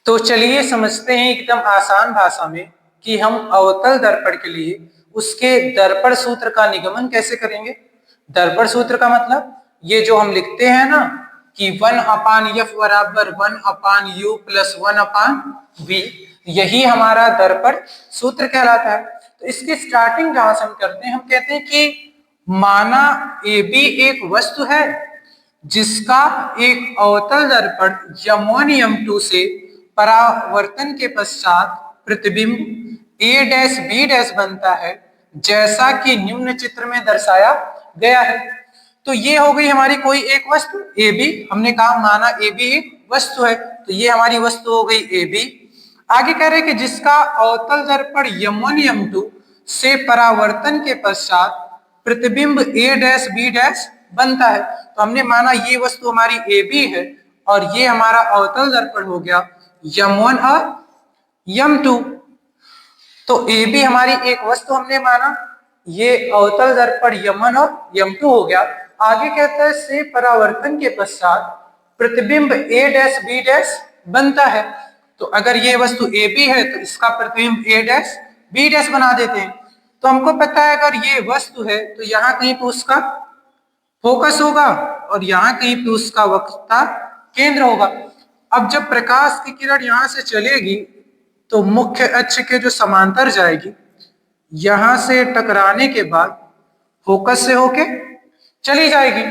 तो चलिए समझते हैं एकदम आसान भाषा में कि हम अवतल दर्पण के लिए उसके दर्पण सूत्र का निगमन कैसे करेंगे। दर्पण सूत्र का मतलब ये जो हम लिखते हैं ना कि 1/f बराबर 1/u प्लस 1/v, यही हमारा दर्पण सूत्र कहलाता है। तो इसकी स्टार्टिंग जहां से हम करते हैं, हम कहते हैं कि माना AB एक वस्तु है जिसका एक अवतल दर्पण m1 m2 से परावर्तन के पश्चात प्रतिबिंब a डैश b डैश बनता है, जैसा कि निम्न चित्र में दर्शाया गया है। तो ये हो गई हमारी कोई एक वस्तु AB। हमने कहा माना AB एक वस्तु है, तो ये हमारी वस्तु हो गई AB। आगे कह रहे हैं कि जिसका अवतल दर्पण m1 m2 से परावर्तन के पश्चात प्रतिबिंब a डैश b डैश बनता है। तो हमने माना ये वस्तु हमारी AB है और ये हमारा अवतल दर्पण हो गया m1 और m2। तो AB हमारी एक वस्तु हमने माना, ये अवतल दर्पण m1 और m2 हो गया। आगे कहता है से परावर्तन के पश्चात प्रतिबिंब a डैश b डैश बनता है। तो अगर ये वस्तु AB है तो इसका प्रतिबिंब a डैश b डैश बना देते हैं। तो हमको पता है अगर ये वस्तु है तो यहाँ कहीं पे उसका फोकस होगा और यहाँ कहीं पे उसका वक्रता केंद्र होगा। अब जब प्रकाश की किरण यहाँ से चलेगी तो मुख्य अक्ष के जो समांतर जाएगी, यहां से टकराने के बाद फोकस से होके चली जाएगी,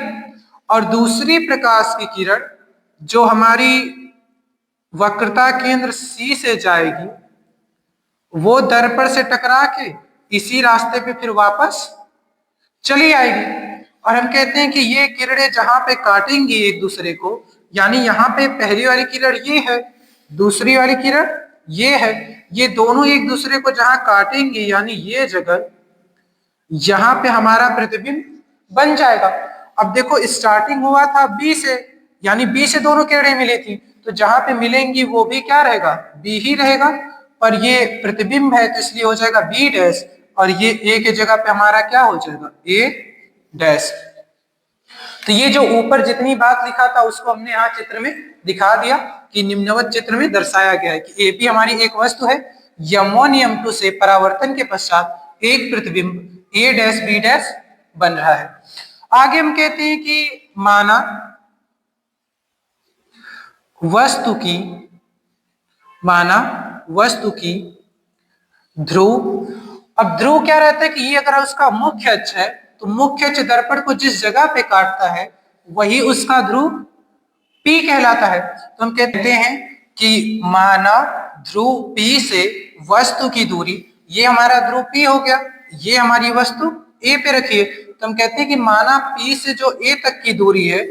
और दूसरी प्रकाश की किरण जो हमारी वक्रता केंद्र C से जाएगी वो दर्पण से टकरा के इसी रास्ते पे फिर वापस चली आएगी। और हम कहते हैं कि ये किरणें जहां पे काटेंगी एक दूसरे को, यानी यहाँ पे पहली वाली किरण ये है, दूसरी वाली किरण ये है, ये दोनों एक दूसरे को जहां काटेंगे यानी ये जगह, यहाँ पे हमारा प्रतिबिंब बन जाएगा। अब देखो स्टार्टिंग हुआ था B से, यानी B से दोनों किरणें मिली थी, तो जहां पे मिलेंगी वो भी क्या रहेगा, B ही रहेगा। पर ये प्रतिबिंब है तो इसलिए हो जाएगा B डैश, और ये A की जगह पे हमारा क्या हो जाएगा, A डैश। तो ये जो ऊपर जितनी बात लिखा था उसको हमने यहाँ चित्र में दिखा दिया कि निम्नवत चित्र में दर्शाया गया है कि AB हमारी एक वस्तु है, m1 m2 से परावर्तन के पश्चात एक प्रतिबिंब A डैश B डैश बन रहा है। आगे हम कहते हैं कि माना वस्तु की ध्रुव। अब ध्रुव क्या रहता है कि ये अगर उसका मुख्य अक्ष है तो मुख्य अक्ष दर्पण को जिस जगह पे काटता है वही उसका ध्रुव P कहलाता है। तो हम कहते हैं कि माना ध्रुव P से वस्तु की दूरी, ये हमारा ध्रुव P हो गया, ये हमारी वस्तु A पे रखिए। तो हम कहते हैं कि माना P से जो A तक की दूरी है,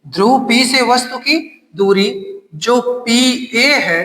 ध्रुव P से वस्तु की दूरी जो PA है,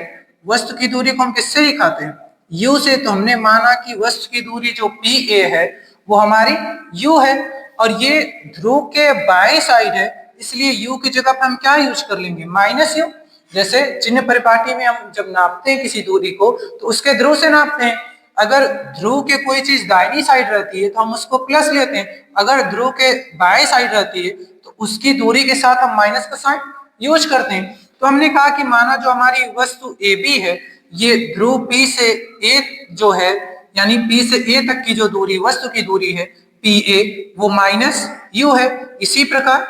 वस्तु की दूरी को हम किससे दिखाते हैं, U से। तो हमने माना कि वस्तु की दूरी जो PA है वो हमारी U है, और ये ध्रुव के बाएं साइड है, इसलिए U की जगह पे हम क्या यूज कर लेंगे, -U। जैसे चिन्ह परिपाटी में हम जब नापते हैं किसी दूरी को तो उसके ध्रुव से नापते हैं। अगर ध्रुव के कोई चीज दाहिनी साइड रहती है तो हम उसको प्लस लेते हैं, अगर ध्रुव के बाएं साइड रहती है तो उसकी दूरी के साथ हम माइनस का साइन यूज करते हैं। तो हमने कहा कि माना जो हमारी वस्तु AB है, ये ध्रुव P से A जो है, यानी P से A तक की जो दूरी वस्तु की दूरी है PA, वो -U है। इसी प्रकार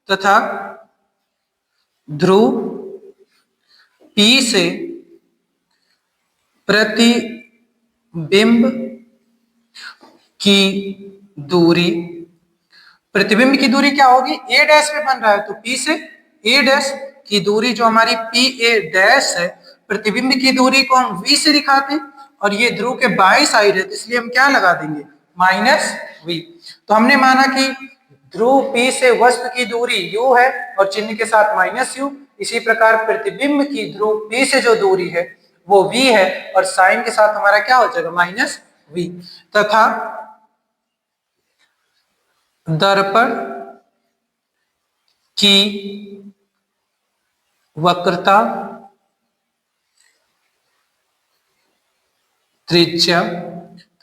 तथा ध्रुव P से प्रतिबिंब की दूरी, प्रतिबिंब की दूरी क्या होगी, A डैश पे बन रहा है तो P से A डैश की दूरी जो हमारी PA डैश है, प्रतिबिंब की दूरी को हम V से दिखाते हैं, और ये ध्रुव के बाएं साइड है तो इसलिए हम क्या लगा देंगे, -V। तो हमने माना कि ध्रुव P से वस्तु की दूरी U है और चिन्ह के साथ -U। इसी प्रकार प्रतिबिंब की ध्रुव P से जो दूरी है वो V है और साइन के साथ हमारा क्या हो जाएगा, -V। तथा दर्पण की वक्रता त्रिज्या,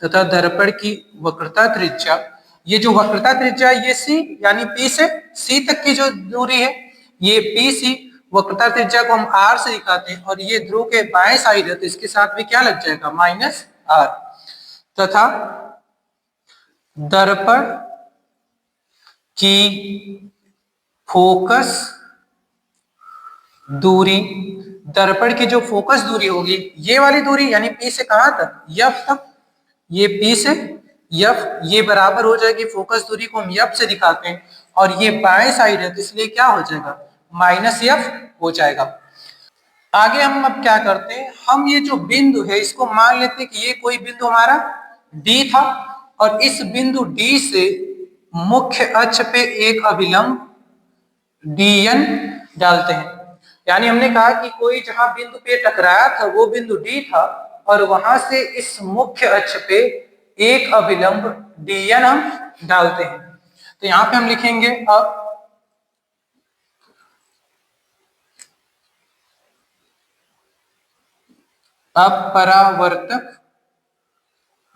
तथा दर्पण की वक्रता त्रिज्या, ये जो वक्रता त्रिज्या ये C, यानी P से C तक की जो दूरी है ये PC, वक्रता त्रिज्या को हम r से दिखाते हैं और ये ध्रुव के बाएं साइड है तो इसके साथ भी क्या लग जाएगा -r, तथा दर्पण की फोकस दूरी, दर्पण की जो फोकस दूरी होगी ये वाली दूरी यानी P से कहां तक, F तक, ये P से F, ये बराबर हो जाएगी फोकस दूरी को हम F से दिखाते हैं और ये बाएं साइड है तो इसलिए क्या हो जाएगा -F हो जाएगा। आगे हम अब क्या करते हैं, हम ये जो बिंदु है इसको मान लेते हैं कि ये कोई बिंदु हमारा D था और इस बिंदु D से मुख्य अक्ष पे एक अभिलंब DN डालते हैं। यानी हमने कहा कि कोई जहां बिंदु पे टकराया था वो बिंदु D था और वहां से इस मुख्य अक्ष पे एक अभिलंब DN हम डालते हैं। तो यहां पे हम लिखेंगे अब परावर्तक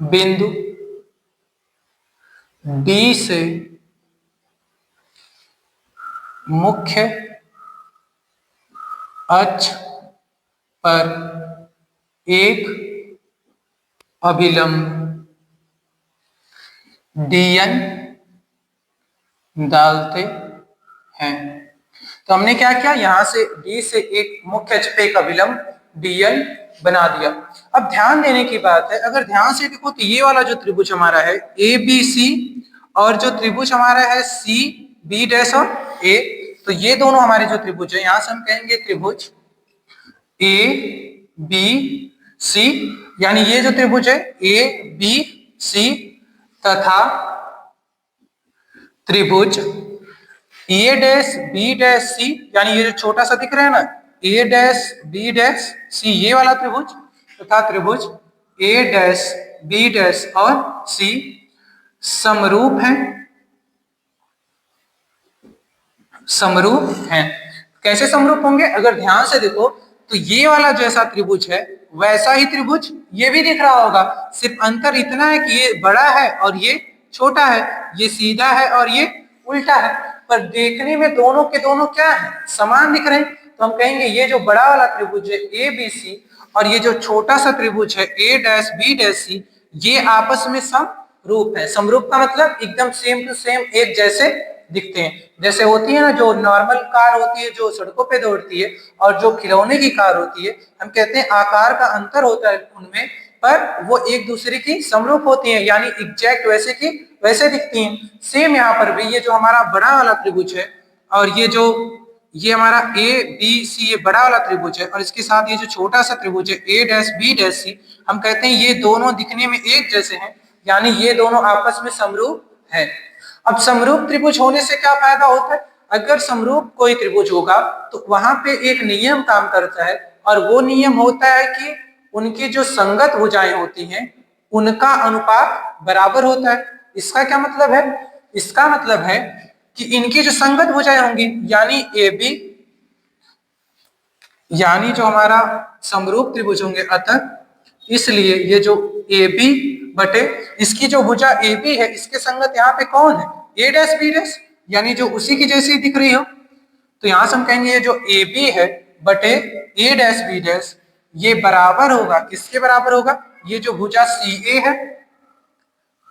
बिंदु D से मुख्य अक्ष पर एक अभिलंब DN डालते हैं। तो हमने क्या किया, यहां से D से एक मुख्य अक्ष पे एक अभिलंब DN बना दिया। अब ध्यान देने की बात है, अगर ध्यान से देखो तो ये वाला जो त्रिभुज हमारा है ABC और जो त्रिभुज हमारा है CB डैश और A, तो ये दोनों हमारे जो त्रिभुज है यहां से हम कहेंगे त्रिभुज ABC, यानी ये जो त्रिभुज है ABC तथा त्रिभुज A dash B dash C, यानी ये जो छोटा सा दिख रहा है ना A dash B dash C, ये वाला त्रिभुज तथा त्रिभुज A डैश B डैश और C समरूप हैं। समरूप हैं कैसे समरूप होंगे, अगर ध्यान से देखो तो ये वाला जैसा त्रिभुज है वैसा ही त्रिभुज ये भी दिख रहा होगा, सिर्फ अंतर इतना है कि ये बड़ा है और ये छोटा है, ये सीधा है और ये उल्टा है, पर देखने में दोनों के दोनों क्या है, समान दिख रहे हैं। तो हम कहेंगे ये जो बड़ा वाला त्रिभुज है ABC और ये जो छोटा सा त्रिभुज है A dash B dash C, ये आपस में समरूप है। समरूप का मतलब एकदम सेम टू सेम एक जैसे दिखते हैं। जैसे होती है ना जो नॉर्मल कार होती है जो सड़कों पे दौड़ती है और जो खिलौने की कार होती है, हम कहते हैं आकार का अंतर होता है उनमें, पर वो एक दूसरे की समरूप होती हैं, यानी एग्जैक्ट वैसे की वैसे दिखती हैं। सेम यहाँ पर भी ये जो हमारा बड़ा वाला त्रिभुज है और ये हमारा ABC ये बड़ा वाला त्रिभुज है और इसके साथ ये जो छोटा सा त्रिभुज है A dash B dash C, हम कहते हैं ये दोनों दिखने में एक जैसे हैं, यानी ये दोनों आपस में समरूप है। अब समरूप त्रिभुज होने से क्या फायदा होता है, अगर समरूप कोई त्रिभुज होगा तो वहां पे एक नियम काम करता है और वो नियम होता है कि उनकी जो संगत भुजाएं होती हैं उनका अनुपात बराबर होता है। इसका क्या मतलब है, इसका मतलब है कि इनकी जो संगत भुजाएं होंगी यानी AB, यानी जो हमारा समरूप त्रिभुज होंगे, अतः इसलिए ये जो AB बटे इसकी जो भुजा AB है इसके संगत यहाँ पे कौन है A डैश B डैश, यानी जो उसी की जैसी दिख रही हो, तो यहां से हम कहेंगे ये जो AB है बटे A डैश B डैश ये बराबर होगा, किसके बराबर होगा, ये जो भुजा CA है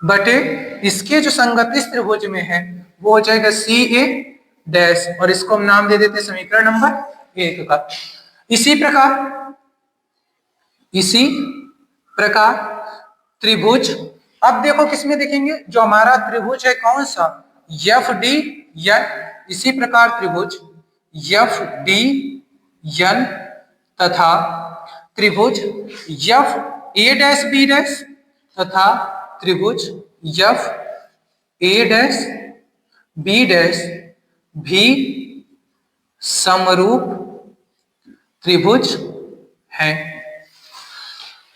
बटे इसके जो संगत इस त्रिभुज में है वो हो जाएगा CA डैश, और इसको हम नाम दे देते हैं समीकरण नंबर 1 का। इसी प्रकार त्रिभुज, अब देखो किसमें देखेंगे, जो हमारा त्रिभुज है कौन सा FDN, इसी प्रकार त्रिभुज FDN तथा त्रिभुज FA डैश B डैश तथा त्रिभुज FA डैश B डैश भी समरूप त्रिभुज है।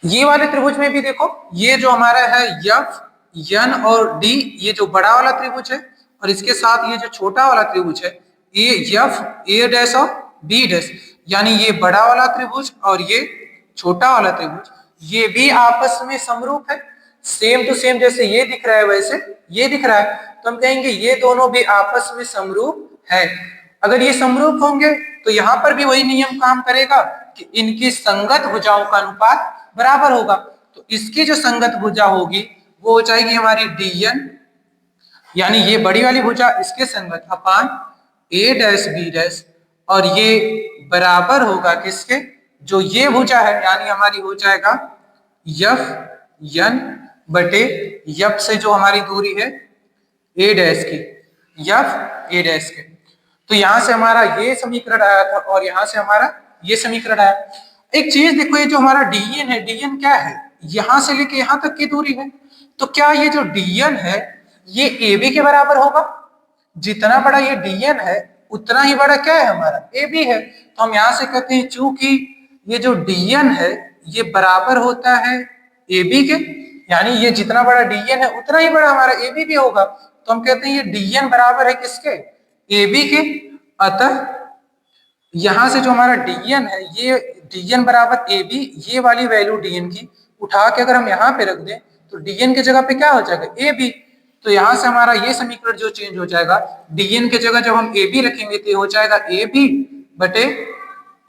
ये वाले त्रिभुज में भी देखो ये जो हमारा है FN और D, ये जो बड़ा वाला त्रिभुज है और इसके साथ ये जो छोटा वाला त्रिभुज है A डैश और B डैश, यानी ये बड़ा वाला त्रिभुज और ये छोटा वाला त्रिभुज ये भी आपस में समरूप है, सेम टू सेम, जैसे ये दिख रहा है वैसे ये दिख रहा है, तो हम कहेंगे ये दोनों भी आपस में समरूप है। अगर ये समरूप होंगे तो यहाँ पर भी वही नियम काम करेगा कि इनकी संगत भुजाओं का अनुपात बराबर होगा। तो इसकी जो संगत भुजा होगी वो हो जाएगी हमारी dn, यानी ये बड़ी वाली भुजा इसके संगत अपान a डैश b डैश, और ये बराबर होगा किसके, जो ये भुजा है यानी हमारी हो जाएगा यफ यन बटे यफ से जो हमारी दूरी है a डैश की, यफ a डैश के। तो यहां से हमारा ये समीकरण आया था और यहां से हमारा ये समीकरण आया। एक चीज देखो, ये जो हमारा dn है, dn क्या है, यहां से लेके यहां तक की दूरी है। तो क्या ये जो dn है ये ab के बराबर होगा? जितना बड़ा ये dn है उतना ही बड़ा क्या है हमारा ab है। तो हम यहां से कहते हैं चूंकि ये जो dn है ये बराबर होता है ab के, यानी ये जितना बड़ा dn है उतना ही बड़ा हमारा ab भी होगा। तो हम कहते हैं ये dn बराबर है किसके, ab के। अतः यहां से जो हमारा dn है ये dn बराबर ab, ये वाली वैल्यू dn की उठा के अगर हम यहाँ पे रख दें तो dn के जगह पे क्या हो जाएगा ab। तो यहां से हमारा ये समीकरण जो चेंज हो जाएगा, dn के जगह जब हम ab रखेंगे तो ये हो जाएगा ab बटे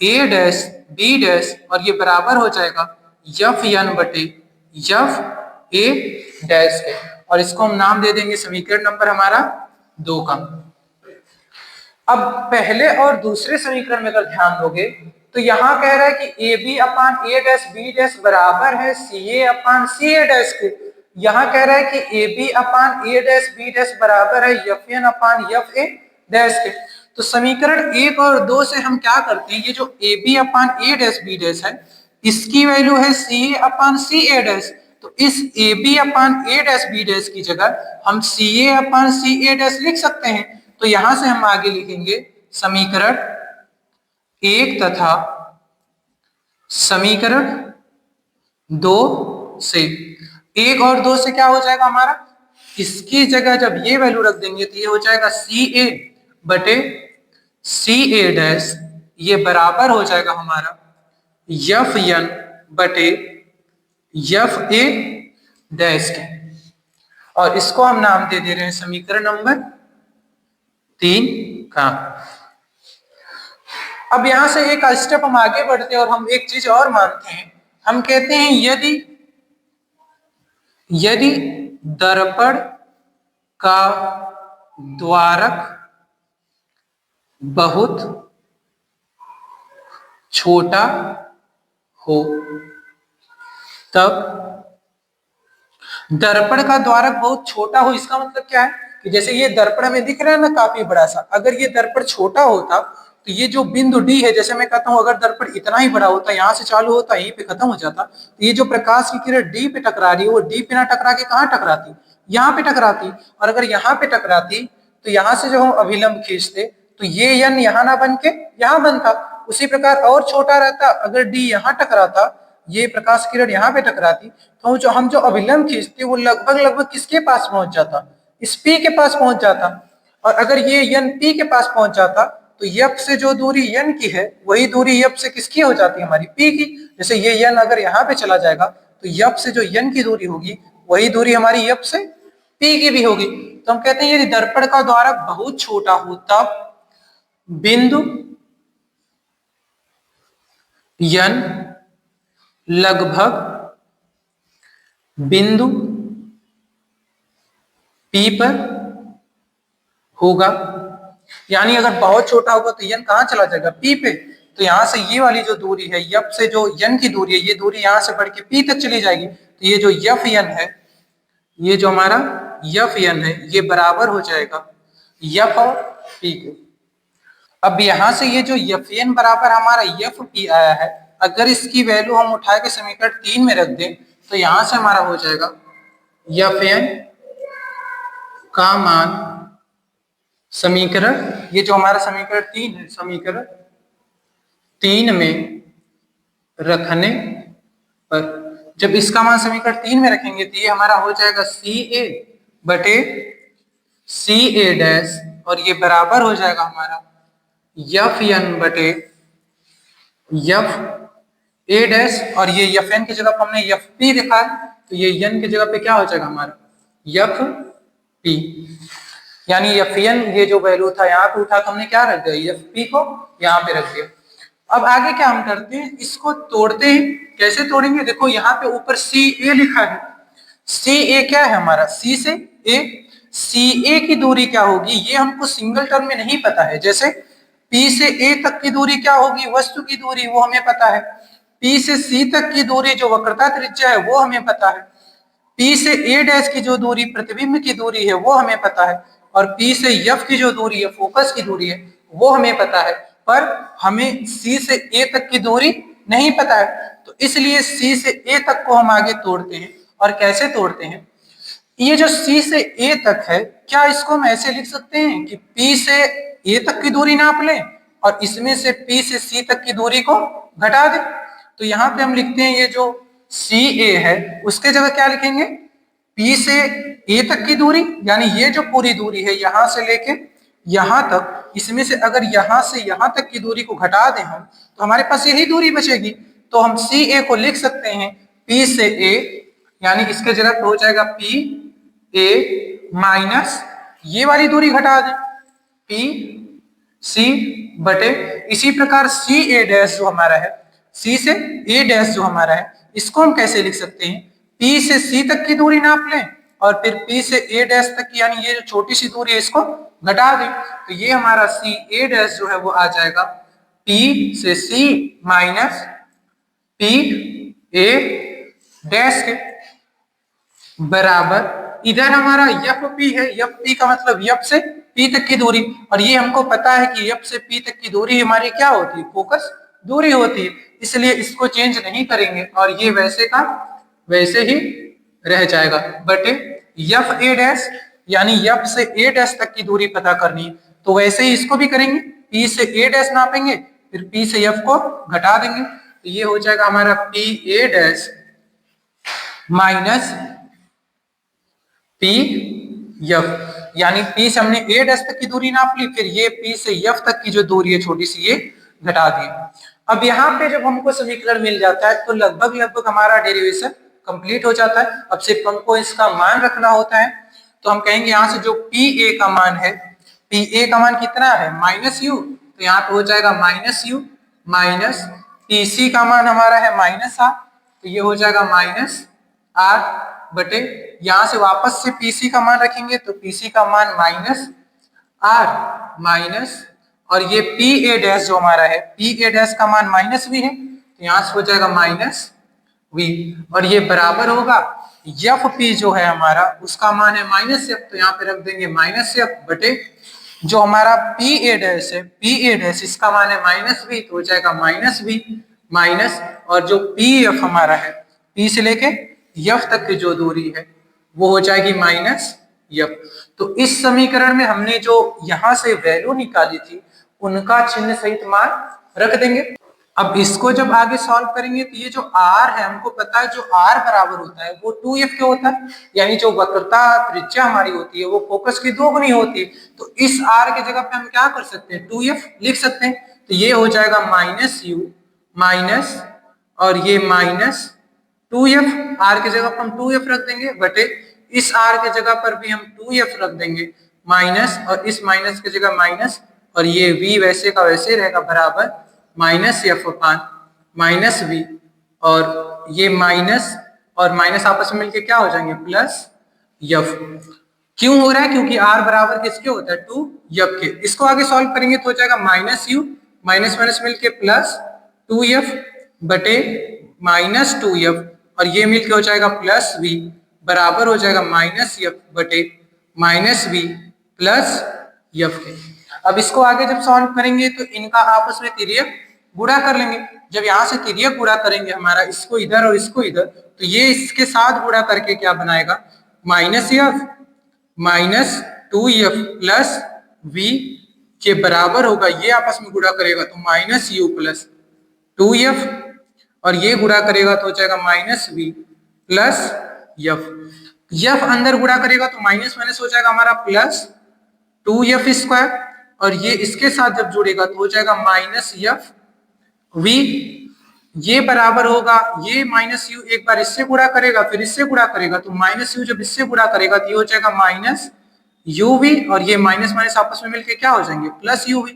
a डैश b डैश, और ये बराबर हो जाएगा यफ n बटे यफ a डैश के। और इसको हम नाम दे देंगे समीकरण नंबर हमारा 2 का। अब पहले और दूसरे समीकरण में अगर ध्यान दोगे तो यहां कह रहा है कि ab upon a dash b dash बराबर है ca अपान ca डैश के। यहां कह रहा है कि ab upon a dash b dash बराबर है fn अपान fa डैश के। तो समीकरण 1 और 2 से हम क्या करते हैं, ये जो ab upon a dash b dash है इसकी वैल्यू है ca अपान ca डैश। तो इस ab upon a dash b dash की जगह हम ca अपान ca डैश लिख सकते हैं। तो यहां से हम आगे लिखेंगे समीकरण 1 तथा समीकरण 2 से। 1 और 2 से क्या हो जाएगा हमारा, इसकी जगह जब ये वैल्यू रख देंगे तो ये हो जाएगा ca बटे ca डैश, ये बराबर हो जाएगा हमारा यफ n बटे यफ a डैश के। और इसको हम नाम दे रहे हैं समीकरण नंबर 3 का। अब यहां से एक स्टेप हम आगे बढ़ते हैं और हम एक चीज और मानते हैं। हम कहते हैं यदि दर्पण का द्वारक बहुत छोटा हो तब, दर्पण का द्वारक बहुत छोटा हो इसका मतलब क्या है कि जैसे ये दर्पण में दिख रहा है ना काफी बड़ा सा, अगर ये दर्पण छोटा होता तो ये जो बिंदु डी है, जैसे मैं कहता हूं अगर दर्पण इतना ही बड़ा होता, यहां से चालू होता यहीं पे खत्म हो जाता, तो ये जो प्रकाश की किरण डी पे टकरा रही है वो डी पे ना टकरा के कहां टकराती, यहाँ पे टकराती। और अगर यहाँ पे टकराती तो यहाँ से जो हम अभिलंब खींचते तो ये यन यहाँ ना बन के यहाँ बनता। उसी प्रकार और छोटा रहता, अगर डी यहाँ टकराता, ये प्रकाश किरण यहाँ पे टकराती, तो जो हम जो अभिलंब खींचते वो लगभग किसके पास पहुंच जाता, इस पी के पास पहुंच जाता। और अगर ये यन पी के पास पहुंच जाता तो यप से जो दूरी यन की है वही दूरी यप से किसकी हो जाती है, हमारी पी की। जैसे ये यन अगर यहाँ पे चला जाएगा तो यप से जो यन की दूरी होगी वही दूरी हमारी यप से पी की भी होगी। तो हम कहते हैं यदि दर्पण का द्वारक बहुत छोटा हो तब बिंदु यन लगभग बिंदु पी पर होगा। यानी अगर बहुत छोटा होगा तो यन कहां चला जाएगा, पी पे। तो यहां से ये वाली जो दूरी है यप से जो यन की दूरी है, ये दूरी यहां से बढ़ के पी तक चली जाएगी। तो ये जो यफ यन है, ये जो हमारा यफ यन है ये बराबर हो जाएगा यफ और पी के। अब यहां से ये जो यफ एन बराबर हमारा यफ पी आया है, अगर इसकी वैल्यू हम उठा के समीकरण 3 में रख दें तो यहां से हमारा हो जाएगा यफ एन का मान समीकरण, ये जो हमारा समीकरण 3 है, समीकरण 3 में रखने पर जब इसका मान समीकरण 3 में रखेंगे तो ये हमारा हो जाएगा सी ए बटे सी ए डैश, और ये बराबर हो जाएगा हमारा यफ एन बटे यफ ए डैश, और ये यफ एन की जगह पर हमने यफ पी लिखा है तो ये एन की जगह पे क्या हो जाएगा हमारा यफ पी। यानी Fn ये जो वैल्यू था यहाँ पे उठा के हमने क्या रख दिया, Fp को यहाँ पे रख दिया। अब आगे क्या हम करते हैं, इसको तोड़ते हैं। कैसे तोड़ेंगे, देखो यहाँ पे ऊपर Ca लिखा है। Ca क्या है हमारा, C से A। Ca की दूरी क्या होगी ये हमको सिंगल टर्म में नहीं पता है। जैसे P से A तक की दूरी क्या होगी, वस्तु की दूरी, वो हमें पता है। P से C तक की दूरी जो वक्रता त्रिज्या है वो हमें पता है। P से A डैश की जो दूरी प्रतिबिंब की दूरी है वो हमें पता है। और P से F की जो दूरी है, फोकस की दूरी है, वो हमें पता है। पर हमें C से A तक की दूरी नहीं पता है। तो इसलिए C से A तक को हम आगे तोड़ते हैं। और कैसे तोड़ते हैं, ये जो C से A तक है, क्या इसको हम ऐसे लिख सकते हैं कि P से A तक की दूरी नाप लें और इसमें से P से C तक की दूरी को घटा दें। तो यहाँ पे हम लिखते हैं ये जो CA है उसके जगह क्या लिखेंगे, P से A तक की दूरी, यानी ये जो पूरी दूरी है यहाँ से लेके यहाँ तक, इसमें से अगर यहाँ से यहाँ तक की दूरी को घटा दें हम, तो हमारे पास यही दूरी बचेगी। तो हम CA को लिख सकते हैं P से A, यानी इसके जगह पे हो जाएगा P A माइनस ये वाली दूरी घटा दें P C बटे, इसी प्रकार C A डैश जो हमारा है, C से A डैश जो हमारा है, इसको हम कैसे लिख सकते हैं, P से C तक की दूरी नाप लें और फिर P से A डैश तक की, यानी ये जो छोटी सी दूरी है इसको घटा दें। तो ये हमारा C A डैश जो है वो आ जाएगा P से C minus P A dash के बराबर, इधर हमारा Fp है, Fp का मतलब F से P तक की दूरी, और ये हमको पता है कि F से P तक की दूरी हमारी क्या होती है, फोकस दूरी होती है। इसलिए इसको चेंज नहीं करेंगे और ये वैसे का वैसे ही रह जाएगा बटे F A डैश, यानी F से A डैश तक की दूरी पता करनी है। तो वैसे ही इसको भी करेंगे, P से A डैश नापेंगे, फिर P से F को घटा देंगे। तो ये हो जाएगा हमारा P A dash minus P F, यानी P से हमने A डैश तक की दूरी नाप ली, फिर ये P से F तक की जो दूरी है छोटी सी, ये घटा दी। अब यहाँ पे जब हमको समीकरण मिल जाता है तो लगभग लगभग हमारा डेरिवेशन कंप्लीट हो जाता है। अब सिर्फ हमको इसका मान रखना होता है। तो हम कहेंगे यहाँ से जो PA का मान है, PA का मान कितना है, माइनस U, तो यहाँ पे हो जाएगा माइनस U माइनस PC का मान हमारा है माइनस R, तो ये हो जाएगा माइनस R बटे, यहां से वापस से PC का मान रखेंगे तो PC का मान माइनस R माइनस, और ये PA डैश जो हमारा है, PA डैश का मान माइनस V है, तो यहां से हो जाएगा माइनस V, और ये बराबर होगा FP जो है हमारा, उसका मान है माइनस F, तो यहाँ पे रख देंगे माइनस F बटे जो हमारा PA डैश है, PA डैश इसका मान है माइनस V, तो हो जाएगा माइनस V माइनस, और जो PF हमारा है, P से लेके F तक की जो दूरी है वो हो जाएगी माइनस F। तो इस समीकरण में हमने जो यहां से वैल्यू निकाली थी उनका चिन्ह सहित मान रख देंगे। अब इसको जब आगे सॉल्व करेंगे तो ये जो R है, हमको पता है जो R बराबर होता है वो 2F के होता है, यानी जो वक्रता त्रिज्या हमारी होती है वो फोकस की दोगुनी होती है। तो इस R के जगह पे हम क्या कर सकते हैं, 2F लिख सकते हैं। तो ये हो जाएगा माइनस U माइनस, और ये माइनस 2F, R की जगह पर हम 2F रख देंगे बटे इस R के जगह पर भी हम 2F रख देंगे माइनस, और इस माइनस की जगह माइनस, और ये V वैसे का वैसे रहेगा बराबर minus F upon minus V, और ये माइनस और माइनस आपस में मिलके क्या हो जाएंगे, प्लस F। क्यों हो रहा है, क्योंकि R बराबर किसके होता है, 2F के। इसको आगे सॉल्व करेंगे तो हो जाएगा माइनस U माइनस माइनस मिलके प्लस 2F बटे माइनस 2F, और ये मिलके हो जाएगा प्लस V बराबर हो जाएगा माइनस F बटे माइनस V प्लस F के। अब इसको आगे जब सॉल्व करेंगे तो इनका आपस में तिर्यक गुणा कर लेंगे। जब यहाँ से तिर्यक गुणा करेंगे हमारा, इसको इधर और इसको इधर, तो ये इसके साथ गुणा करके क्या बनाएगा, minus F minus 2F plus V के बराबर होगा, ये आपस में गुणा करेगा तो माइनस U प्लस 2F, और ये गुणा करेगा तो हो जाएगा minus V plus F। F अंदर गुणा करेगा तो माइनस माइनस हो जाएगा हमारा प्लस 2F स्क्वायर, और ये इसके साथ जब जुड़ेगा तो हो जाएगा माइनस F V, ये बराबर होगा, ये माइनस U एक बार इससे गुणा करेगा फिर इससे गुणा करेगा, तो माइनस U जब इससे गुणा करेगा तो ये हो जाएगा माइनस यूवी और ये माइनस माइनस आपस में मिलके क्या हो जाएंगे प्लस यूवी।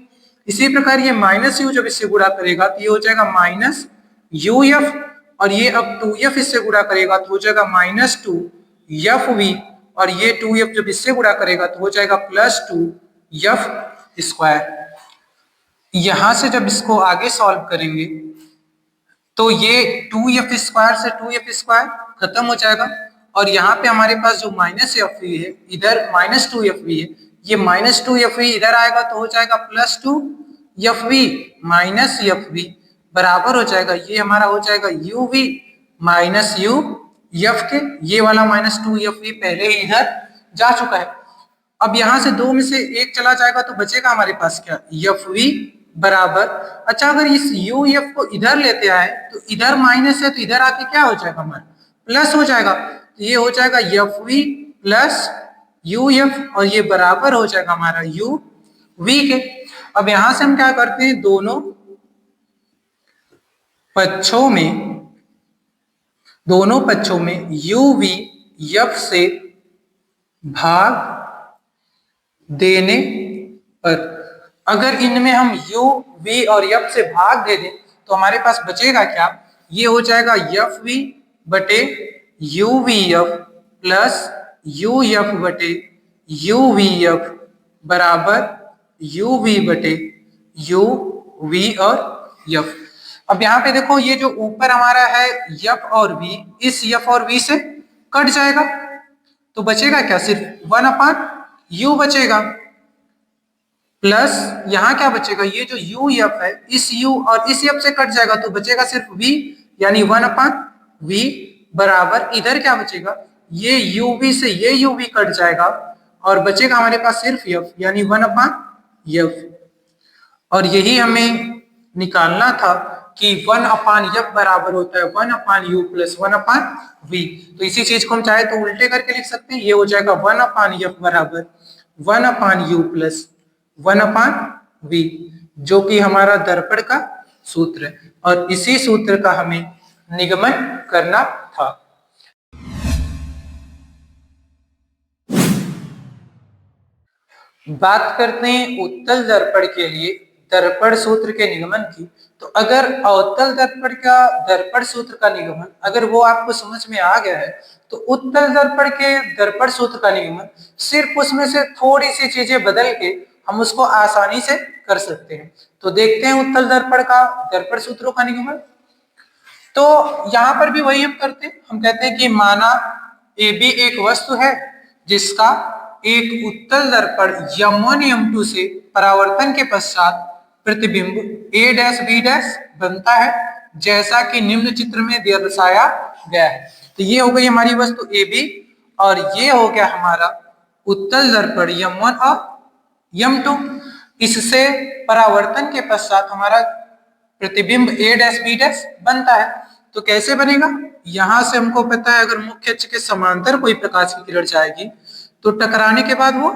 इसी प्रकार ये माइनस यू जब इससे गुणा करेगा तो ये हो जाएगा माइनस यू एफ, और ये अब 2f इससे गुणा करेगा तो हो जाएगा माइनस 2f v, और ये 2f जब इससे गुणा करेगा तो हो जाएगा प्लस 2f स्क्वायर। यहां से जब इसको आगे सॉल्व करेंगे तो ये 2f स्क्वायर से 2f स्क्वायर खत्म हो जाएगा, और यहाँ पे हमारे पास जो माइनस एफ वी है इधर माइनस 2f v है, ये माइनस 2f v इधर आएगा तो हो जाएगा plus 2f v minus F V बराबर हो जाएगा, ये हमारा हो जाएगा U V minus U F के, ये वाला माइनस 2f v पहले ही इधर जा चुका है। अब यहां से दो में से एक चला जाएगा तो बचेगा हमारे पास क्या एफ वी बराबर, अच्छा अगर इस यू एफ को इधर लेते आए तो इधर माइनस है तो इधर आके क्या हो जाएगा हमारा प्लस हो जाएगा, तो ये हो जाएगा F V plus U F, और ये बराबर हो जाएगा हमारा यू वी के। अब यहां से हम क्या करते हैं, दोनों पक्षों में यू वी एफ से भाग देने पर, अगर इनमें हम u v और f से भाग दे दें तो हमारे पास बचेगा क्या, ये हो जाएगा एफ वी बटे you V F plus U F बटे यू वी एफ बराबर यू वी बटे यू वी और एफ। अब यहाँ पे देखो ये जो ऊपर हमारा है एफ और v, इस एफ और v से कट जाएगा तो बचेगा क्या, सिर्फ 1/u बचेगा, प्लस यहाँ क्या बचेगा, ये जो यू एफ है इस u और इस एफ से कट जाएगा तो बचेगा सिर्फ v, यानी 1/v बराबर इधर क्या बचेगा, ये uv से ये uv कट जाएगा और बचेगा हमारे पास सिर्फ f, यानी 1/f। और यही हमें निकालना था कि 1/f बराबर होता है 1/u प्लस 1/v। तो इसी चीज को हम चाहे तो उल्टे करके लिख सकते हैं, ये हो जाएगा 1/f बराबर 1/u प्लस 1/v, जो कि हमारा दर्पण का सूत्र है, और इसी सूत्र का हमें निगमन करना था। बात करते हैं उत्तल दर्पण के लिए दर्पण सूत्र के निगमन की। तो अगर अवतल दर्पण का दर्पण सूत्र का निगमन अगर वो आपको समझ में आ गया है तो उत्तल दर्पण के दर्पण सूत्र का निगमन सिर्फ उसमें से थोड़ी सी चीजें बदल के हम उसको आसानी से कर सकते हैं। तो देखते हैं उत्तल दर्पण का दर्पण सूत्रों का निगमन। तो यहाँ पर भी वही हम करते हैं, हम कहते हैं कि माना ए बी एक वस्तु है जिसका एक उत्तल दर्पण m1 m2 से परावर्तन के पश्चात प्रतिबिंब a डैश b डैश बनता है, जैसा कि निम्न चित्र में दर्शाया गया है। तो ये हो गई हमारी वस्तु ए बी, और ये हो गया हमारा उत्तल दर्पण m1 और m2। इससे परावर्तन के पश्चात हमारा प्रतिबिंब a डैश b डैश बनता है। तो कैसे बनेगा, यहां से हमको पता है अगर मुख्य अक्ष के समांतर कोई प्रकाश की किरण जाएगी तो टकराने के बाद वो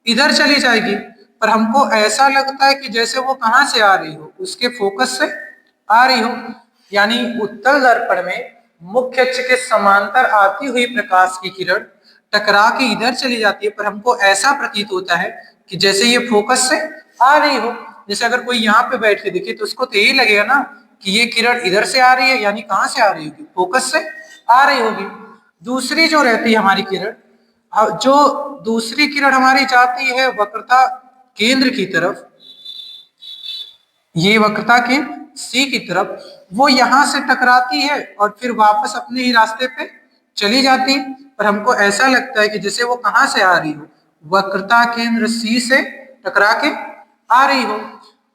इधर चली जाएगी, पर हमको ऐसा लगता है कि जैसे वो कहां से आ रही हो, उसके फोकस से आ रही हो। यानी उत्तल दर्पण में मुख्य अक्ष के समांतर आती हुई प्रकाश की किरण टकरा के इधर चली जाती है, पर हमको ऐसा प्रतीत होता है कि जैसे ये फोकस से आ रही हो। जैसे अगर कोई यहाँ पे बैठ के देखे तो उसको तो यही लगेगा ना कि ये किरण इधर से आ रही है, यानी कहां से आ रही होगी, फोकस से आ रही होगी। दूसरी जो रहती है हमारी किरण, जो दूसरी किरण हमारी जाती है वक्रता केंद्र की तरफ, ये वक्रता केंद्र सी की तरफ, वो यहां से टकराती है और फिर वापस अपने ही रास्ते पे चली जाती है, पर हमको ऐसा लगता है कि जैसे वो कहां से आ रही हो, वक्रता केंद्र सी से टकरा के आ रही हो।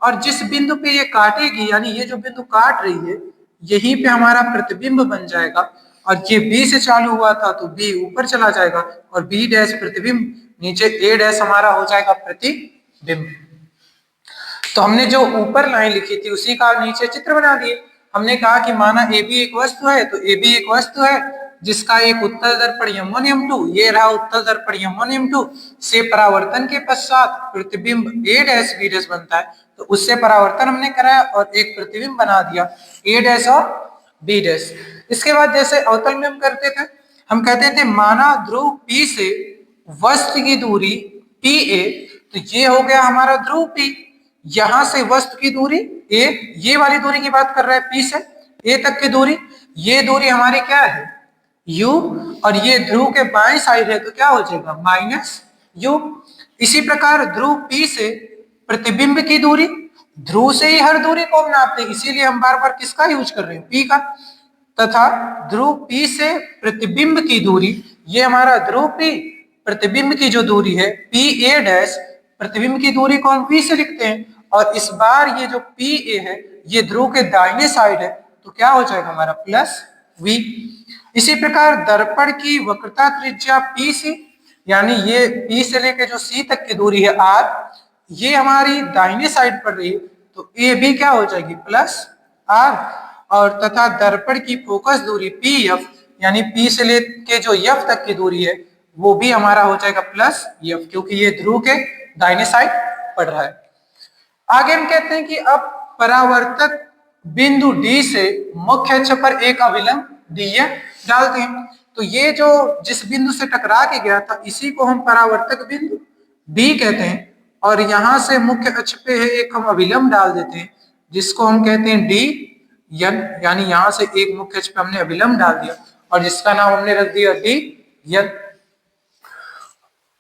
और जिस बिंदु पे ये काटेगी, यानी ये जो बिंदु काट रही है, यहीं पे हमारा प्रतिबिंब बन जाएगा, और ये बी से चालू हुआ था तो बी ऊपर चला जाएगा और बी डैश प्रतिबिंब, नीचे ए डैश हमारा हो जाएगा प्रतिबिंब। तो हमने जो ऊपर लाइन लिखी थी उसी का नीचे चित्र बना दिए। हमने कहा कि माना ए बी एक वस्तु है, तो ए बी एक वस्तु है जिसका एक उत्तल दर्पण m1 m2, ये रहा उत्तल दर्पण m1 m2 से परावर्तन के पश्चात प्रतिबिंब a डैश b डैश बनता है। तो उससे परावर्तन हमने कराया और एक प्रतिबिंब बना दिया a डैश और b डैश। इसके बाद जैसे अवतल में हम करते थे, हम कहते थे माना ध्रुव P से वस्तु की दूरी पी ए, तो ये हो गया हमारा ध्रुव पी। यहां से वस्तु की दूरी ए, ये वाली दूरी की बात कर रहा है पी से ए तक की दूरी, ये दूरी हमारी क्या है u, और ये ध्रुव के बाएं साइड है तो क्या हो जाएगा माइनस u। इसी प्रकार ध्रुव P से प्रतिबिंब की दूरी, ध्रुव से ही हर दूरी को हम नापते हैं इसीलिए हम बार बार किसका यूज कर रहे हैं P का, तथा ध्रुव P से प्रतिबिंब की दूरी, ये हमारा ध्रुव P, प्रतिबिंब की जो दूरी है पी ए डैश, प्रतिबिंब की दूरी को हम V से लिखते हैं, और इस बार ये जो पी ए है ये ध्रुव के दाहिने साइड है तो क्या हो जाएगा हमारा प्लस V। इसी प्रकार दर्पण की वक्रता त्रिज्या पी सी, यानी ये P से लेके जो C तक की दूरी है R, ये हमारी दाहिने साइड पड़ रही है तो ए भी क्या हो जाएगी प्लस R, और तथा दर्पण की फोकस दूरी पी एफ, यानी P से लेके जो F तक की दूरी है वो भी हमारा हो जाएगा प्लस F, क्योंकि ये ध्रुव के दाहिने साइड पड़ रहा है। आगे हम कहते हैं कि अब परावर्तक बिंदु D से मुख्य अक्ष पर एक अभिलंब dn डालते हैं, तो ये जो जिस बिंदु से टकरा के गया था इसी को हम परावर्तक बिंदु D कहते हैं, और यहां से मुख्य अक्ष पे है एक हम अभिलंब डाल देते हैं जिसको हम कहते हैं dn, यानी यहां से एक मुख्य अक्ष पे हमने अभिलंब डाल दिया और जिसका नाम हमने रख दिया dn।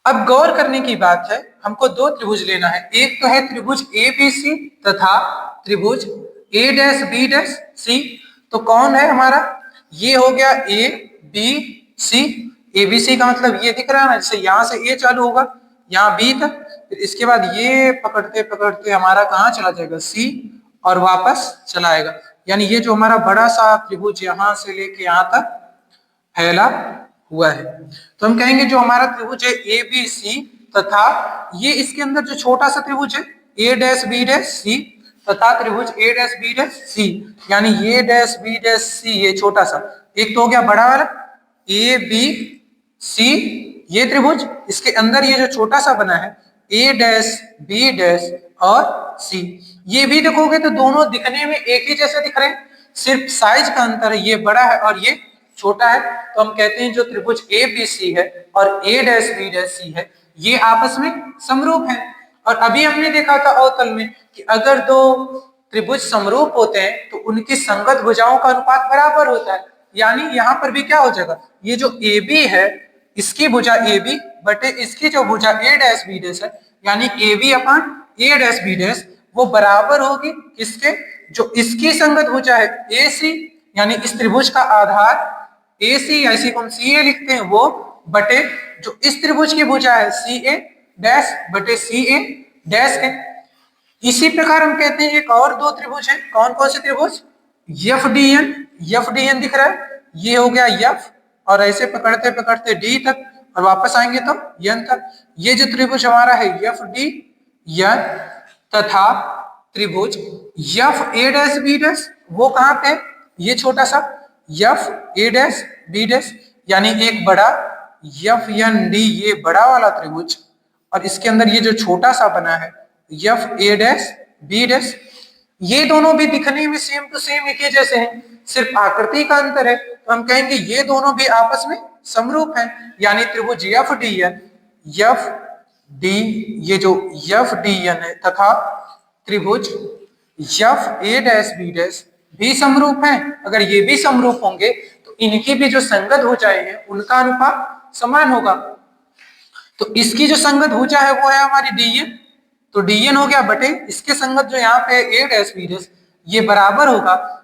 अब गौर करने की बात है, हमको दो त्रिभुज लेना है, एक तो है त्रिभुज ABC तथा त्रिभुज A dash B dash C। तो कौन है हमारा, ये हो गया ABC, ABC का मतलब ये दिख रहा है ना, जैसे यहाँ से A चालू होगा यहाँ B तक, फिर इसके बाद ये पकड़ते पकड़ते हमारा कहाँ चला जाएगा C और वापस चला आएगा, यानी ये जो हमारा बड़ा सा त्रिभुज यहाँ से लेके यहाँ तक फैला हुआ है। तो हम कहेंगे जो हमारा त्रिभुज है ABC तथा ये इसके अंदर जो छोटा सा त्रिभुज है A dash B dash C तथा त्रिभुज A dash B dash C, यानी ये डैश B डैश C, ये छोटा सा, एक तो हो गया बड़ा वाला ABC ये त्रिभुज, इसके अंदर ये जो छोटा सा बना है A डैश B डैश और C, ये भी देखोगे तो दोनों दिखने में एक ही जैसे दिख रहे हैं, सिर्फ साइज का अंतर है, ये बड़ा है और ये छोटा है। तो हम कहते हैं जो त्रिभुज ABC है और A dash B dash C है ये आपस में समरूप हैं। और अभी हमने देखा था अवतल में कि अगर दो त्रिभुज समरूप होते हैं तो उनकी संगत भुजाओं का अनुपात बराबर होता है, यानी यहाँ पर भी क्या हो जाएगा, ये जो AB है इसकी भुजा AB बटे इसकी जो भुजा A डैश B डैश है, यानी AB upon A dash B dash, वो बराबर होगी किसके, जो इसकी संगत भुजा है AC, यानी इस त्रिभुज का आधार AC या इसी को हम CA लिखते हैं, वो बटे जो इस त्रिभुज की भुजा है CA डैश बटे CA डैश के। इसी प्रकार हम कहते हैं एक और दो त्रिभुज है, कौन कौन से त्रिभुज, FDN दिख रहा है, ये हो गया F, और ऐसे पकड़ते पकड़ते D तक और वापस आएंगे तो N तक, ये जो त्रिभुज हमारा है FDN तथा त्रिभुज FA डैश B डैश, वो कहाँ पे, ये छोटा सा FA डैश B डैश, यानी एक बड़ा FND ये बड़ा वाला त्रिभुज, और इसके अंदर ये जो छोटा सा बना है FA डैश B डैश, ये दोनों भी दिखने में सेम टू सेम एक ही जैसे हैं, सिर्फ आकृति का अंतर है, तो हम कहेंगे ये दोनों भी आपस में समरूप हैं, यानी त्रिभुज FD ये जो FDN है तथा त्रिभुज FA डैश B डैश भी समरूप हैं। अगर ये भी समरूप होंगे तो इनकी भी जो संगत भुजाएं हैं उनका अनुपात समान होगा। तो इसकी जो संगत भुजा है वो है हमारी DN, तो DN हो गया बटे इसके संगत जो यहाँ पे A डैश B डैश, ये बराबर होगा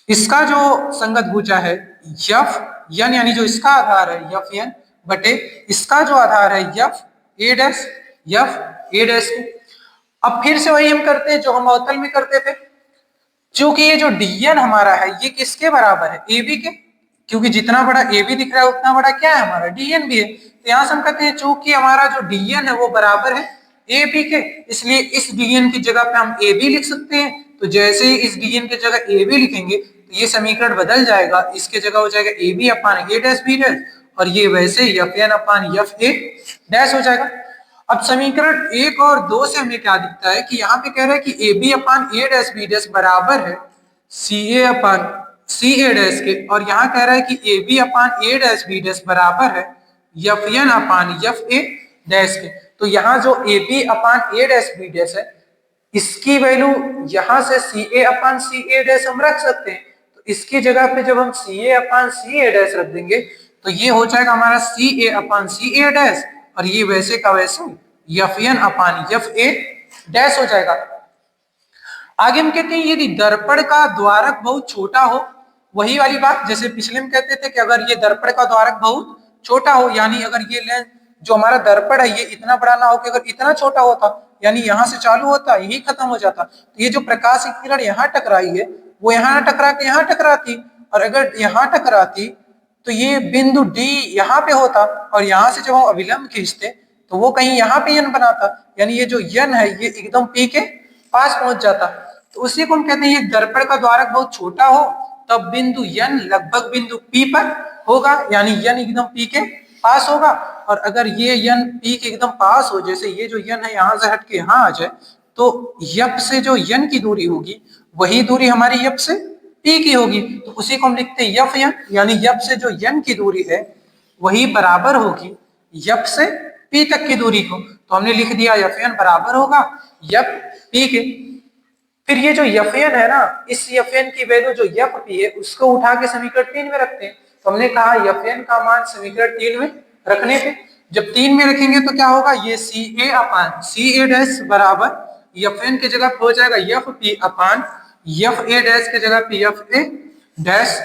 इसका जो संगत भुजा है FN, यानी जो इसका आधार है FN बटे इसका जो आधार है FA डैश के। अब फिर से वही हम करते हैं जो हम अवतल में करते थे, क्योंकि ये जो DN हमारा है ये किसके बराबर है, AB के, क्योंकि जितना बड़ा AB दिख रहा है उतना बड़ा क्या है हमारा DN भी है, तो यहाँ से हम कहते हैं चूंकि हमारा जो DN है वो बराबर है AB के, इसलिए इस DN की जगह पे हम AB लिख सकते हैं। तो जैसे ही इस DN की जगह AB लिखेंगे तो ये समीकरण बदल जाएगा, इसके जगह हो जाएगा AB upon A dash B dash, और ये वैसे ही FN अपान FA डैश हो जाएगा। अब समीकरण 1 और 2 से हमें क्या दिखता है कि यहाँ पे कह रहा है कि AB upon A dash B dash बराबर है CA अपान CA डैश के, और यहाँ कह रहा है कि AB upon A dash B dash बराबर है FN अपान FA डैश के। तो यहाँ जो A B upon A dash B dash है, इसकी वैल्यू यहाँ से सी ए अपान सी ए डैश हम रख सकते हैं। तो इसकी जगह पे जब हम सी ए अपान सी ए डैश रख देंगे तो ये हो जाएगा हमारा सी ए अपान सी ए डैश, और ये वैसे का वैसे F N upon F A dash हो जाएगा। आगे हम कहते हैं यदि दर्पण का द्वारक बहुत छोटा हो, वही वाली बात जैसे पिछले में कहते थे कि अगर ये दर्पण का द्वारक बहुत छोटा हो, यानी अगर ये लेंस जो हमारा दर्पण है ये इतना बड़ा ना हो कि अगर इतना छोटा होता, यानी यहाँ से चालू होता यही खत्म हो जाता, तो ये जो प्रकाश की किरण यहाँ टकराई है वो यहाँ टकरा के यहाँ टकराती, और अगर यहाँ टकराती तो ये बिंदु डी यहाँ पे होता, और यहाँ से जब हम अभिलंब खींचते तो वो कहीं यहाँ पे यन बनाता, यानी ये जो यन है ये एकदम पी के पास पहुंच जाता। तो उसी को हम कहते हैं ये दर्पण का द्वारक बहुत छोटा हो तब बिंदु यन लगभग बिंदु पी पर होगा, यानी यन एकदम पी के पास होगा। और अगर ये यन पी के एकदम पास हो, जैसे ये जो यन है यहाँ से हट के यहाँ आ जाए, तो यप से जो यन की दूरी होगी वही दूरी हमारी यप से पी की होगी। तो उसी को हम लिखते हैं यफ यन, यानी यप से जो यन की दूरी है वही बराबर होगी यप से पी तक की दूरी को। तो हमने लिख दिया यफ यन बराबर होगा यप पी के। फिर ये जो यफ एन है ना, इस यफ एन की वैल्यू जो यफ पी है उसको उठा के समीकरण 3 में रखते हैं। तो हमने कहा यफ एन का मान समीकरण 3 में रखने पे जब 3 में रखेंगे तो क्या होगा, ये सी ए अपान सी ए डैश बराबर यफ एन की जगह पे हो जाएगा यफ पी अपान यफ ए डैश की जगह पे यफ ए डैश।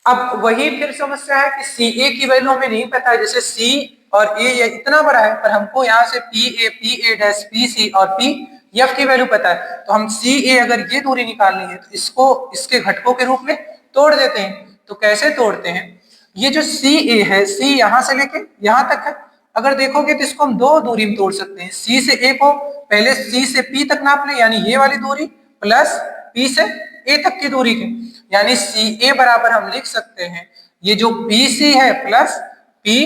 अब वही फिर समस्या है कि सी ए की वैल्यू हमें नहीं पता है, जैसे सी और ए ये इतना बड़ा है, पर हमको यहाँ से P A dash P C और पी एफ की वैल्यू पता है। तो हम सी ए अगर ये दूरी निकालनी है तो इसको इसके घटकों के रूप में तोड़ देते हैं। तो कैसे तोड़ते हैं, ये जो सी ए है सी यहाँ से लेके यहाँ तक है, अगर देखोगे तो इसको हम दो दूरी में तोड़ सकते हैं। सी से ए को पहले सी से पी तक नाप ले, यानी ये वाली दूरी प्लस पी से ए तक की दूरी के, यानी सी ए बराबर हम लिख सकते हैं ये जो पी सी है प्लस पी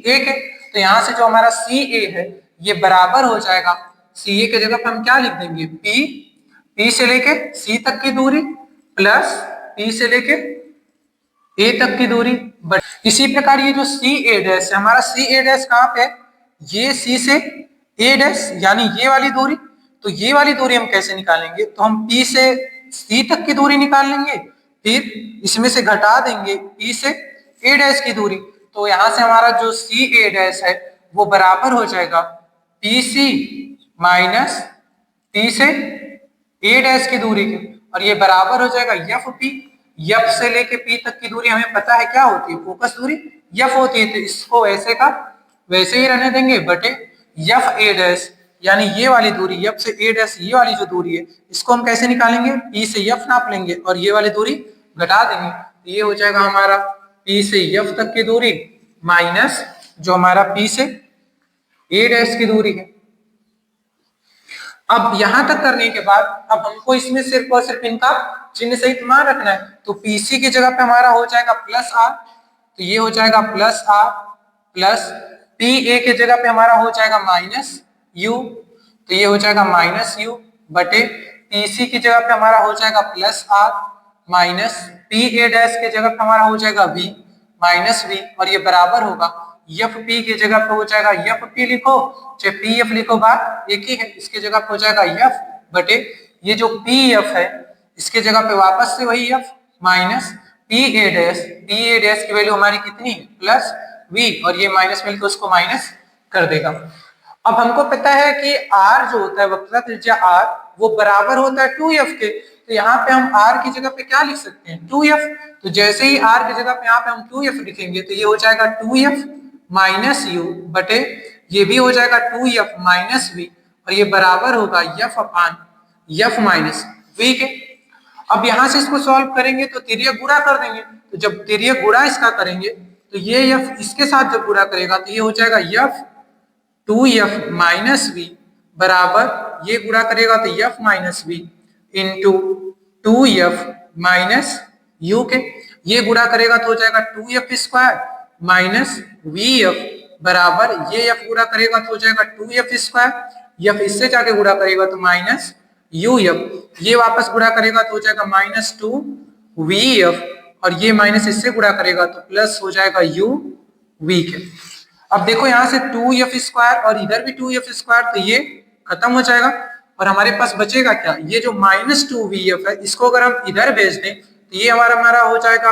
ए के। तो यहाँ से जो हमारा सी ए है ये बराबर हो जाएगा, सी ए के जगह पे हम क्या लिख देंगे, पी से लेके सी तक की दूरी प्लस पी से लेके ए तक की दूरी। बट इसी प्रकार ये जो सी ए डैश है, हमारा सी ए डैश कहाँ पे है, ये सी से ए डैश यानी ये वाली दूरी। तो ये वाली दूरी हम कैसे निकालेंगे, तो हम पी से सी तक की दूरी निकाल लेंगे, फिर इसमें से घटा देंगे पी से ए डैश की दूरी। तो यहाँ से हमारा जो सी ए डैश है वो बराबर हो जाएगा पी सी माइनस पी से ए डैश की दूरी के, और ये बराबर हो जाएगा एफ पी। एफ से लेके पी तक की दूरी हमें पता है क्या होती है, फोकस दूरी एफ होती है, तो इसको वैसे का वैसे ही रहने देंगे बटे एफ ए डैश, यानी ये वाली दूरी एफ से ए डैश ये वाली जो दूरी है इसको हम कैसे निकालेंगे, पी से एफ नाप लेंगे और ये वाली दूरी घटा देंगे। तो ये हो जाएगा हमारा पी से एफ तक की दूरी माइनस जो हमारा पी से ए डैश की दूरी है। अब यहां तक करने के बाद अब हमको इसमें सिर्फ और सिर्फ इनका चिन्ह सहित मान रखना है। तो पीसी की जगह पे हमारा हो जाएगा प्लस आर, तो ये हो जाएगा plus R plus P A के जगह पे हमारा हो जाएगा माइनस यू, तो ये हो जाएगा माइनस यू बटे पीसी की जगह पे हमारा हो जाएगा plus R minus P A dash के जगह पे हमारा हो जाएगा वी माइनस वी, और ये बराबर होगा एफ पी की जगह पे हो जाएगा एफ पी लिखो चाहे पी एफ लिखो बात एक ही है, इसके जगह पे हो जाएगा एफ बटे ये जो पी एफ है इसके जगह पे वापस से वही F minus P A dash की वैल्यू हमारी कितनी है प्लस वी, और ये माइनस मिलकर उसको माइनस कर देगा। अब हमको पता है कि आर जो होता है वक्रता त्रिज्या आर वो बराबर होता है 2f के, तो यहाँ पे हम r की जगह पे क्या लिख सकते हैं 2f। तो जैसे ही r की जगह पे यहाँ पे हम 2f लिखेंगे तो ये हो जाएगा 2f माइनस यू बटे ये भी हो जाएगा 2f माइनस वी, और ये बराबर होगा f upon f minus V के। अब यहाँ से इसको सॉल्व करेंगे तो तिर्यक गुणा कर देंगे, तो जब तिर्यक गुणा इसका करेंगे तो ये f इसके साथ जब गुणा करेगा तो ये हो जाएगा f 2f माइनस वी बराबर ये गुणा करेगा तो f minus V into 2f minus U के, ये गुणा करेगा तो हो जाएगा 2f स्क्वायर माइनस vf बराबर ये f गुणा करेगा तो हो जाएगा 2f स्क्वायर, f इससे जाके गुणा करेगा तो माइनस uf, ये वापस गुणा करेगा तो हो जाएगा माइनस 2vf, और ये माइनस इससे गुणा करेगा तो प्लस हो जाएगा u v के। अब देखो यहाँ से 2f² और इधर भी 2f², तो ये खत्म हो जाएगा और हमारे पास बचेगा क्या, ये जो -2vf है इसको अगर हम इधर भेज दें तो ये हमारा हो जाएगा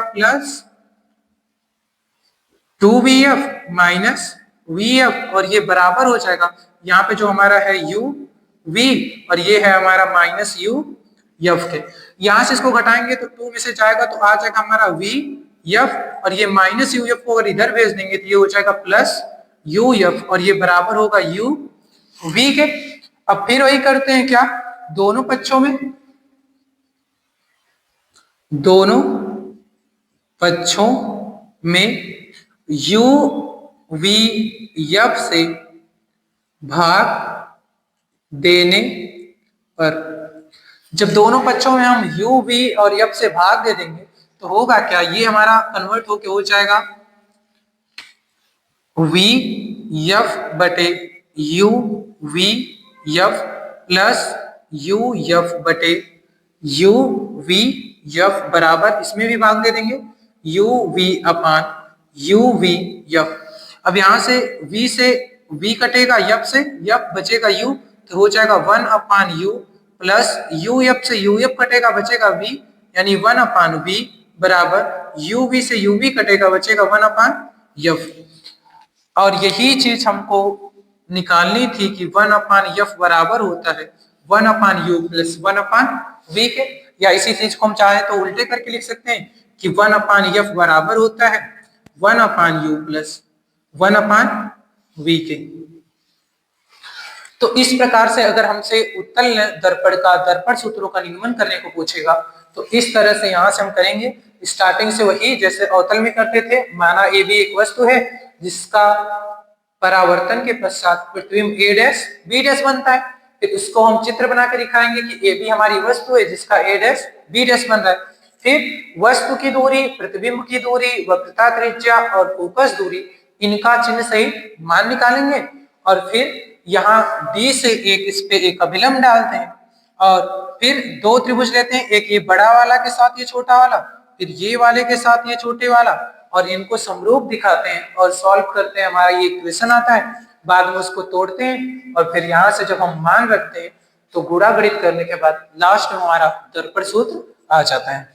+2vf माइनस vf और ये बराबर हो जाएगा यहाँ पे जो हमारा है uv और ये है हमारा -uf के। यहां से इसको घटाएंगे तो 2 में से जाएगा तो आ जाएगा हमारा vf और ये -uf को अगर इधर भेज देंगे तो ये हो जाएगा +uf और ये बराबर होगा uv के। अब फिर वही करते हैं क्या, दोनों पक्षों में uvf से भाग देने पर, जब दोनों पक्षों में हम uv और f से भाग दे देंगे तो होगा क्या, ये हमारा कन्वर्ट होके हो जाएगा vf बटे uvf प्लस uf बटे uvf बराबर, इसमें भी भाग दे देंगे uv अपान uvf। अब यहां से v से v कटेगा, f से f बचेगा u तो हो जाएगा 1 अपान u प्लस uf से uf कटेगा बचेगा v यानी 1 अपान v बराबर uv से uv कटेगा बचेगा 1 अपान f। और यही चीज हमको निकालनी थी कि 1 अपान f बराबर होता है 1 अपान u प्लस 1 अपान v के, या इसी चीज को हम चाहे तो उल्टे करके लिख सकते हैं कि 1 अपान f बराबर होता है 1 अपान u प्लस 1 अपान v के। तो इस प्रकार से अगर हमसे उत्तल दर्पण का दर्पण सूत्रों का निगमन करने को पूछेगा तो इस तरह से यहाँ से हम करेंगे, स्टार्टिंग से वही जैसे अवतल में करते थे। माना ए भी एक वस्तु है जिसका परावर्तन के पश्चात प्रतिबिंब a डैश b डैश बनता है, फिर इसको हम चित्र बना के दिखाएंगे कि ए भी हमारी वस्तु है जिसका a डैश b डैश बन रहा है। फिर वस्तु की दूरी, प्रतिबिंब की दूरी, वक्रता त्रिज्या और फोकस दूरी, इनका चिन्ह सहित मान निकालेंगे और फिर यहाँ D से इस पे एक अभिलंब डालते हैं और फिर दो त्रिभुज लेते हैं, एक ये बड़ा वाला के साथ ये छोटा वाला, फिर ये वाले के साथ ये छोटे वाला, और इनको समरूप दिखाते हैं और सॉल्व करते हैं। हमारा ये इक्वेशन आता है, बाद में उसको तोड़ते हैं और फिर यहाँ से जब हम मान रखते हैं तो गुणा गणित करने के बाद लास्ट में हमारा दर्पण सूत्र आ जाता है।